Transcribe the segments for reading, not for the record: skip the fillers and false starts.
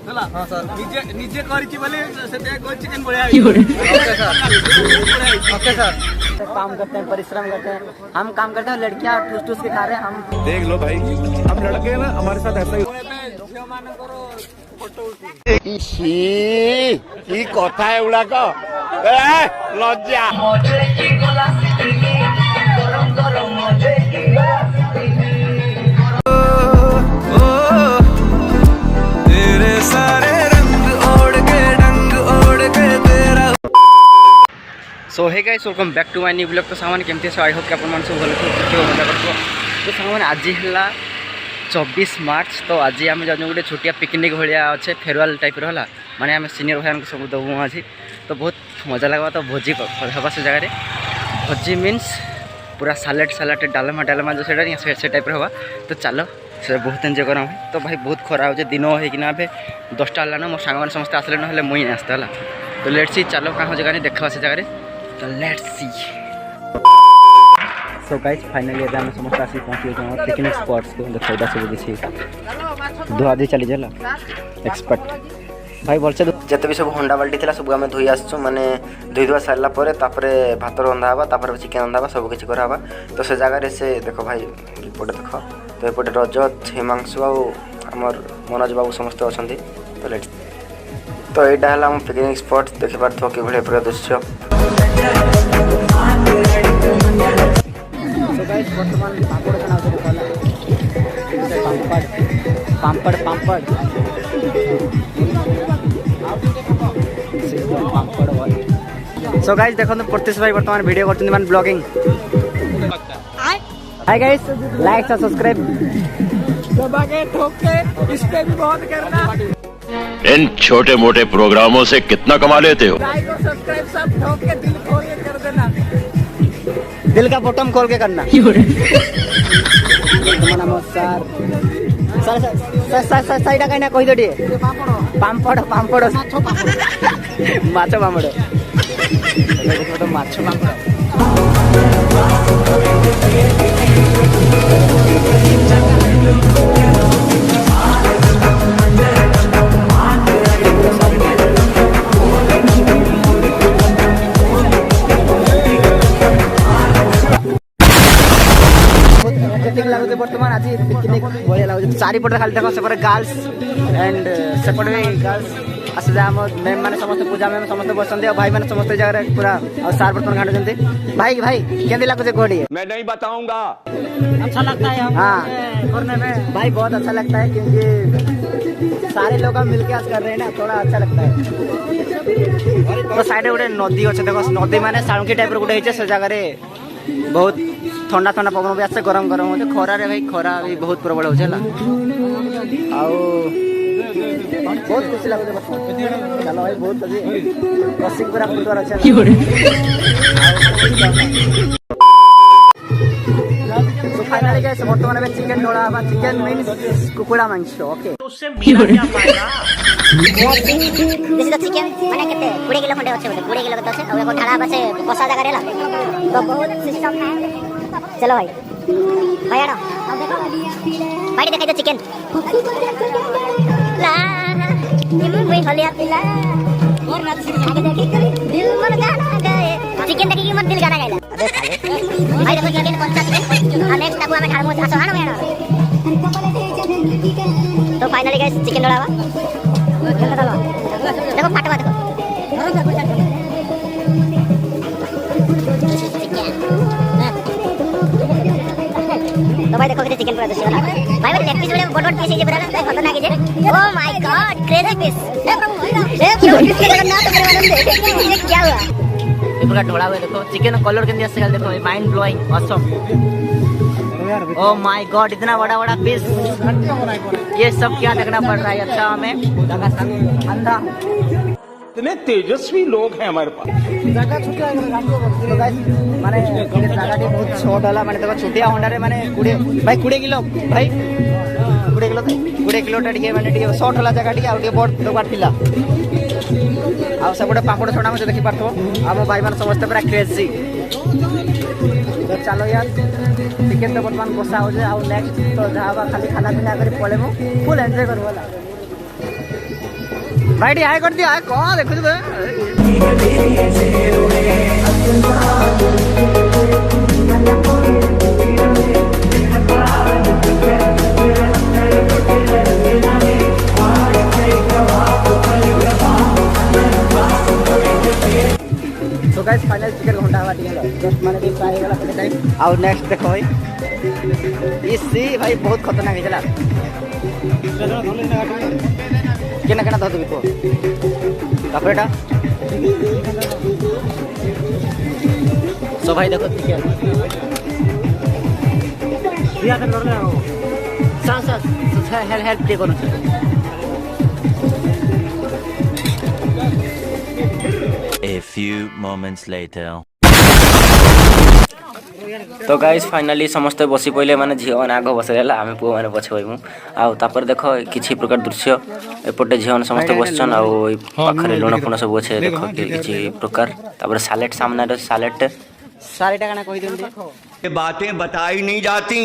ହେଲା हां सर निजे निजे करिछि बोले से चिकन बढ़िया ओके सर काम करते हैं, परिश्रम करते हैं, हम काम करते हैं, लड़कियां ठूस ठूस के खा रहे हैं हम। देख लो भाई, हम लड़के हैं ना, हमारे साथ ऐसा ही কি কথা এগুলাক লজ্জা so hey guys welcome back to my new blog. तो सामान केमती है आई होप कि अपन सब भल थे मजा कर। तो सामान आज है 24 मार्च। तो आज आम जाऊँ गोटे छोटिया पिकनिक भाया अच्छे फेरवेल टाइप रहा माने आम सिनियर भाई सब दबू आज। तो बहुत मजा लगा। तो भोजी हाँ से जगह भोजी मीन्स पूरा सालेड सालाड डालमा डालमा जो से टाइप रहा। तो चलो से बहुत एंजॉय करा। तो भाई बहुत खरा हो दिन होना ए 10टा है मो सांग मैंने समस्त आसले ना मुई आसता है। तो लेट्स सी चलो कहाँ जगह नहीं देखा से जगह। तो let's see. So guys finally हम समस्त आसी पहुँची पिकनिक स्पॉट्स को देखो सब किसी धुआधी चली जाला एक्सपर्ट भाई भलसे जिते भी सब हंडा बाल्टी थी सब आम धोई आसचु माने धोई धुआ सारा भात रंधा हाँ चिकेन रंधा सब किसी करावा। तो से जगह से देख भाई एपटे देख। तो एपटे रजत हिमांशु आमर मनोज बाबू समस्त अच्छा। तो लेट्स तो यहाँ है आम पिकनिक स्पॉट देखिपार कि पूरा दृश्य। बर्तमान पापड़ पापड़ पापड़ सो गाइस देखो प्रत्युष भाई बर्तमान वीडियो करते मान ब्लॉगिंग। हाय गाइस लाइक और सब्सक्राइब दबा के ठोक के इस पे भी बहुत करना। इन छोटे मोटे प्रोग्रामों से कितना कमा लेते हो? लाइक और सब्सक्राइब सब ठोक के दिल खोल के कर देना। दिल का बटन खोल के करना। साइडा कहीं कही दे पापड़ पापड़ माछ पापड़ तो माछ पापड़ लगुच बर्तमान आज पिकनिक बढ़िया लगुच चारिपटे खाली देख सेपटे गर्ल्स एंड सेपटे गर्ल्स आस मैम मैंने समस्त पूजा मैम समस्त बसते और भाई मैंने समस्त जगह पूरा और सार बर्तन घाटुंट। भाई भाई केंदी लगुच कह मैं नहीं बताऊंगा। अच्छा लगता है हाँ करने में भाई बहुत अच्छा लगता है क्योंकि सारे लोग मिलके आज कर रहे हैं ना थोड़ा अच्छा लगता है। तो साइड गोटे नदी अच्छे देख नदी माने साणुकी टाइप गोटे से जगह बहुत ठंडा ठंडा पवन भी आसे गरम गरम हो खरा रे भाई खरा भी बहुत प्रबल हो बहुत खुशी लगे चलो भाई बहुत बसिक पूरा फुटबार अच्छे। तो फाइनली गाइस बर्तमान में चिकन ढोला चिकन मीन्स कुकुड़ा मांस ओके। उससे मिला क्या फायदा? दिस इज चिकन माने केते 20 किलो खंडे अच्छे 20 किलो केते अच्छे और एगो ढाड़ा बसे कोसा जगह रेला तो बहुत सिस्टम है। चलो भाई भाई आड़ो भाई देखा जो चिकन ला निम भाई हलिया पिला और मत आगे देखे दिल मन गाना गए चिकन देखी कि मत दिल गाना गाइला भाई देखो चिकन कौन सा चिकन और नेक्स्ट टाको हमें ढाल मो आसो आनो मेरा। तो फाइनली गाइस चिकन डलावा देखो फाटवा देखो। तो भाई देखो कितने चिकन पूरा दृश्य वाला भाई लेग पीस में बड़ बड़ पीस है पूरा खतरनाक है। Oh my God crazy piece ये क्या हुआ ये पूरा ढोला हुआ देखो चिकन कलर के अंदर देखो mind blowing awesome. O my God इतना बड़ा बड़ा पीस ये सब क्या देखना पड़ रहा है। अच्छा हमें अंधा इतने तेजस्वी लोग हैं हमारे पास। जगह छुट्टिया माने जगह बहुत छोट है माने देखो छुट्टिया होंडा माने 20 भाई 20 किलो भाई 20 किलो माने शॉर्ट होला जगह टी आउ बड़ दोबार थिला आ सबटे पापड़ छोड़ा मुझे देखी पार्थो आम भाई मान समस्त पूरा क्रेजी। तो चलो यार चिकेन तो बर्तमान कषा हो जाए नेक्स्ट तो जहाँ खाली खाना पीना कर पड़े फुल एंजॉय करूँ। भाई टी हाय कर दिया कौन देखो तो तो गाइस फाइनल चिकन घंटा हुआ ठीक है जस्ट मैंने भी फ्राई वाला पहले टाइम और नेक्स्ट देखो भाई इसी भाई बहुत खतरनाक है चला केना केना धो को कपड़ेटा सो भाई देखो चिकन दिया कर ले हो साथ हेल्प दे करो A few moments later. तो गाइस फाइनली समस्त बसी पड़े माने झील मैंने आग बसला आम पुआ मैंने पछे बहमु आपर देख किसी प्रकार दृश्य एपटे झील मैंने समस्त बसछन आखरे लुण फुण सब अच्छे देख किसी प्रकार तापर सालेट सामने सालेट सारेटा काना कहि दिंदी ये बातें बताई नहीं जाती,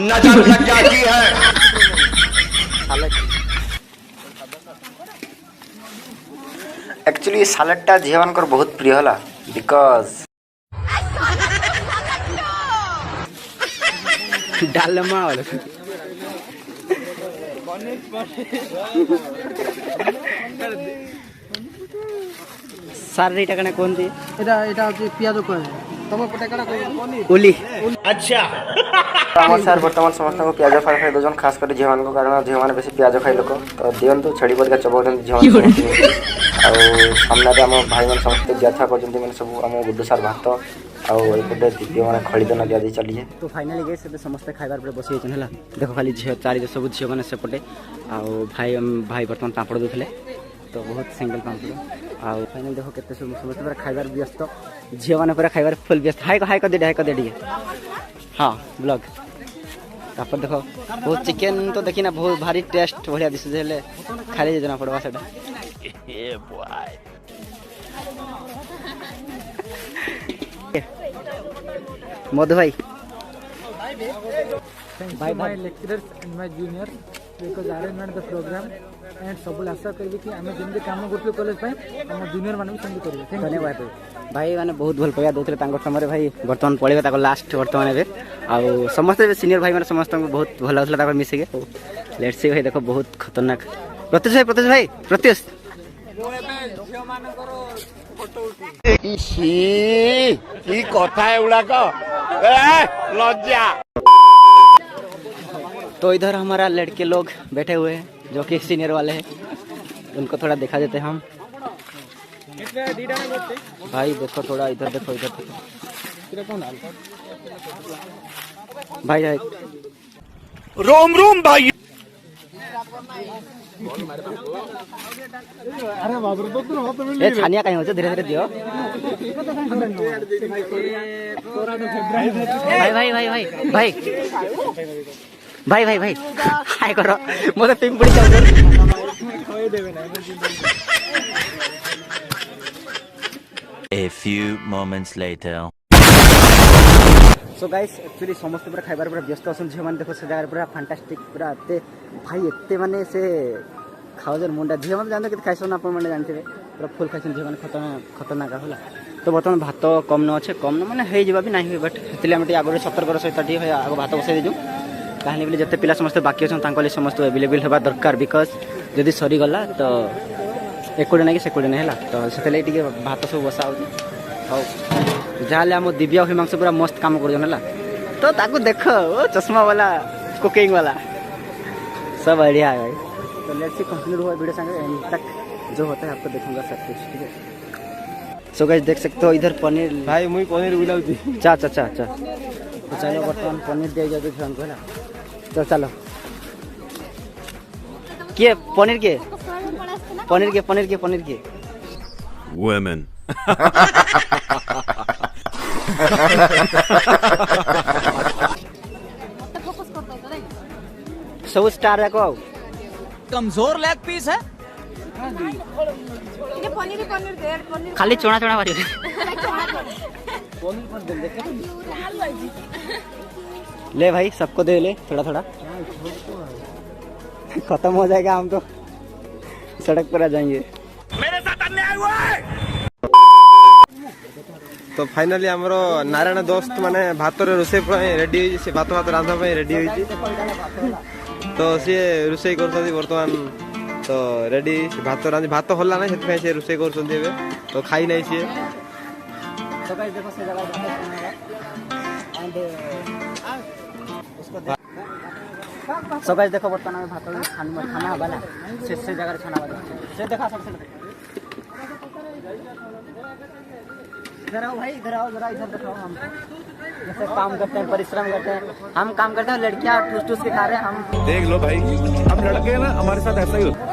नजर लग जाती है। सालेट एक्चुअली सालेटटा झील मानकर बहुत प्रिय होला बिकॉज डालमा वाला सार रेटा कने कोन दी এটা হচ্ছে পিয়াজ কয় তোমার পটে কাটা কই ओली अच्छा আমার স্যার বর্তমান সমস্ত পিয়াজ ফ্রাই খাই দুজন খাস করে ঝিমান को कारण ঝিমান বেশি পিয়াজ খাই লোক তো দিয়ন্তু ছড়ি পরিকা চবौदन ঝিমান ଆଉ ସାମ୍ନାରେ ଆମ ଭାଇମାନେ ସମସ୍ତେ ବ୍ୟାଥା କରୁଛନ୍ତି ମାନେ ସବୁ ଆମ ଗୁଡୁ ସାର୍ ଭାତ ଆଉ ଏପଟେ ଦିଦି ମାନେ ଖଳିଦନା ଦିଆ ଦେଇ ଚାଲିଛେ ତ ଫାଇନାଲି ଗାଇସ୍ ଏବେ ସମସ୍ତେ ଖାଇବାର ପରେ ବସି ଯାଇଛନ୍ ହେଲା ଦେଖ ଖାଲି ଝିଅ ଚାରି ସବୁ ଝିଅ ମାନେ ସେପଟେ ଆଉ ଭାଇ ବର୍ତ୍ତମାନ ପାମ୍ପଡ଼ ଦେଉଥିଲେ ତ ବହୁତ ସିଙ୍ଗଲ ପାମ୍ପଡ଼ ଆଉ ଫାଇନାଲି ଦେଖ କେତେ ସବୁ ସମସ୍ତେ ପୁରା ଖାଇବାର ବ୍ୟସ୍ତ ଝିଅ ମାନେ ପୁରା ଖାଇବାର ଫୁଲ ବ୍ୟସ୍ତ ହାଇ କଦେ ଟିକେ हाँ ब्लॉग तापर देख बहुत चिकेन तो देखी ना बहुत भारी टेस्ट बढ़िया दिशे खाली जना पड़वा से मधु भाई by my lecturers and my juniors because arrangement the program and सब आशा करिवे कि हमें जिन काम गुटले कॉलेज पे हम जूनियर माने भी संग करिवे धन्यवाद भाई माने बहुत भल पाया दोतले तांको समय भाई वर्तमान पळेबे ताको लास्ट वर्तमान एबे आ समस्त सीनियर भाई माने समस्त बहुत भल होतला ताको मिसे के लेट्स सी भाई देखो बहुत खतरनाक प्रत्युष भाई की कथा एगुड़ाक लज्जा। तो इधर हमारा लड़के लोग बैठे हुए हैं जो कि सीनियर वाले हैं उनको थोड़ा दिखा देते हैं हम भाई देखो थोड़ा इधर देखो भाई रोम रोम भाई ए छानिया कहीं हो धीरे धीरे दियो भाई हाय करो मोते पिंपड़ी चल A few moments later. So guys actually समस्त पूरा खाइबार पूरा व्यस्त असन झियो माने देखो से जगह पूरा फैंटास्टिक पूरा एते भाई एते माने से खाओजर मुंडा झियो माने जानते कि खाइसन अपन माने जानते पूरा फुल खाइसन झियो माने खतरनाक होला तो बर्तमान भात कम न अच्छे कम न माने हे जिबा भी नहीं बट हेतले हम आगे सतर्क सहित आगे भात बसाई देजु कहानी बोले जिते पिला समस्त बाकी अछन तांको समस्त अवेलेबल होबा दरकार बिकॉज जदि सरी गला तो एकोडे ना कि सेकोडे ना हैला तो सेतले टिके भात सब बसा होती हाउ जहाँ आम दिव्या हिमांशु पूरा मस्त काम कर तो ताकू देख ओ चश्मा वाला कुकिंग वाला सब बढ़िया है भाई तो लेट्स सी कंटिन्यू हुआ वीडियो संगे एंड तक जो होता है आपको देखूंगा सब कुछ ठीक है। सो गाइस देख सकते हो इधर पनीर भाई मुई पनीर बुलाउती चा तो चलो बर्तमान पनीर दे जाओ झन को तो चलो के पनीर के Women. सब स्टार को कमजोर लेग पीस है खाली चोना मारी ले भाई सबको दे ले थोड़ा खत्म हो जाएगा हम तो सड़क पर आ जाएंगे। तो फाइनाली आमर नारायण दोस्त माने भात रोसे रेडी से भात भात रांधा रेडी होती तो सी रोसे कर बर्तमान तो रेडी भात रांधि भात हल्ला ना से रोसे कर तो खाई ना सी सो गाइस देखो बर्तमान भात खाना वाला से जगह खाना वाला से देखा सब इधर आओ भाई, इधर आओ जरा, इधर दिखाओ। हम जैसे काम करते हैं, परिश्रम करते हैं, हम काम करते हैं, लड़कियां ठूस ठूस के खा रहे हैं। हम देख लो भाई, हम लड़के ना हमारे साथ ऐसा ही होता है।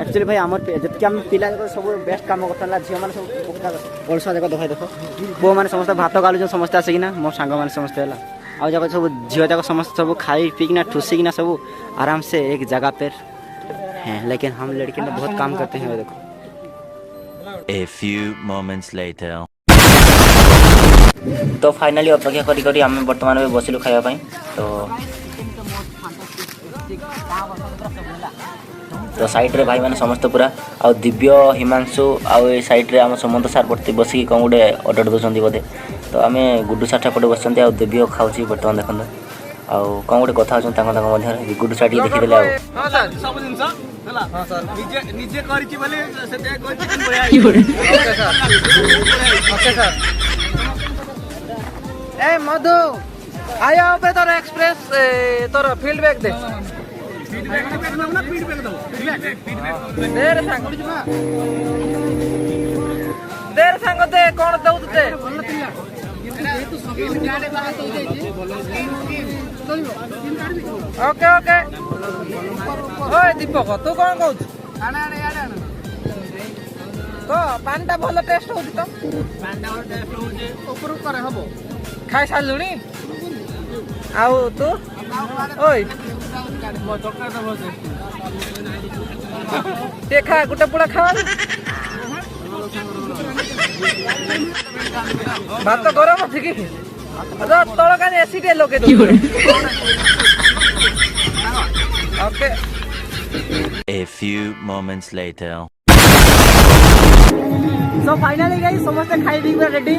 एक्चुअली भाई आमर जितके हम पिला सब बेस्ट काम करता झील मैंने सब अलसा जाक देखा देख पुओ मैंने समस्त भात गालुन समस्ते आसिकिना मो सांग मैंने समस्ते है आउ जाक सब झील जाक समस्त सब खाई पीकिना ठुसिकिना सब आराम से एक जगह पर हैं, लेकिन हम लड़के में बहुत काम करते हैं। देखो A few moments later. तो फाइनली अपेक्षा करी करी आम बर्तमान में बसिलु खाया तो साइड रे भाई मैंने समस्त पूरा आ दिव्य हिमांशु आउ साइड रे आम सुमंत सार बर्ती बसिक कौन गोटे अर्डर दौरान बोधे तो आम गुड्डू सार पटे बस दिव्य खाऊ बर्तमान देखते आउ कौन गोटे कथा मध्य गुड्डू सार देखीदे ए मधु आया पे तोर एक्सप्रेस तोर फीडबैक दे देर सांग दे कौन दऊ ते ओके ओके ओए दीपक तू कौन कहू तो पानटा भल टेस्ट होती तो खाई सारूनी आउ तू ओए खा गोटे पुड़ा खा भात गरम अच्छी कि तल का एसी टे लगे okay A few moments later. So finally guys समस्त खाई पी पूरा रेडी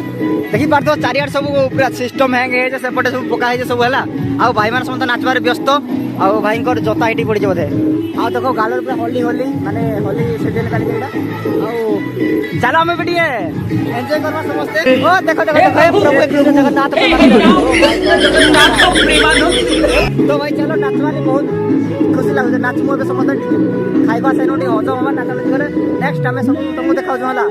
देखि पारतो चारियार सब पूरा सिस्टम हैंग है जे सेपटे सब पका है जे सब हला आ भाई मान समस्त नाचबार व्यस्त आ भाई कर जोता इटी पड़ी बोधे आ देखो गालर पूरा होली होली माने होली सीजन काली एटा आ चलो हमें बेटी एंजॉय करवा समस्त ओ देखो देखो प्रभु कृष्ण जगन्नाथ तो भाई चलो नाचवानी बहुत खुशी लागो नाच मो समस्त खाइबा सेनो टी हजम हवा नाच करे नेक्स्ट हमें सब तुमको देखाउ जो हला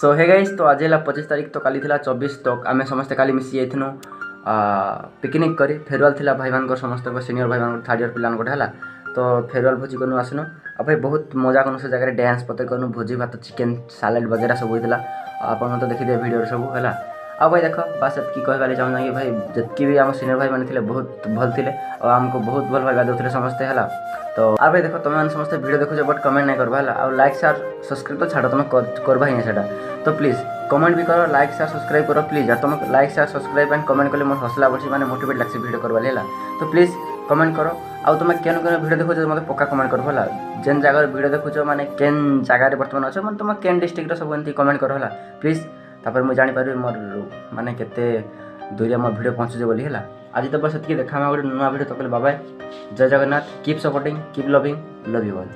सो हे गाइस तो आज है 25 तारीख तो काली थिला 24 तो आम समस्त काली मिसी जाइथनु पिकनिक करी फेरवेल थिला भाई मान समस्त सीनियर भाई मान थर्ड ईयर पिलान गोटे हला तो फेरवेल भोजी कनु आसनु आ भाई बहुत मजा कनु से जगह डांस पते कनु भोजी भात चिकन सालाड वगैरह सब होइतला आपन तो देखि दे वीडियो सब हला आ भाई देखो बस की कहबा ले चाहना कि भाई जतकी भी आम सीनियर भाई मान थिले बहुत भल थिले और हमको बहुत भल भाई गादो थिले समस्त हला तो आ भाई देखो तुम समस्त वीडियो देखो बट कमेंट नहीं करबा हला और लाइक शेयर सब्सक्राइब तो छाड़ तुम करबा ही सेटा तो प्लीज कमेंट भी करो लाइक शेयर सब्सक्राइब करो प्लीज और तुम like share subscribe and comment कले मोर हौसला बढ़ी माने मोटिवेट लागसे वीडियो करबा लेला तो प्लीज कमेंट करो आ तुम केन केन वीडियो देखो मते पक्का कमेंट करो हला जेन जगह वीडियो देखो माने केन जगह रे वर्तमान अछो माने तुम केन डिस्ट्रिक्ट रो सब एंती कमेंट करो हला प्लीज तापर मु जानि पारबे मोर माने केते दूरिया मोर वीडियो पहुंचजे बोली हला। आज तो बस ये देखा गोटे नुआ भिडियो तक बाय जय Jagannath keep supporting keep loving love you all.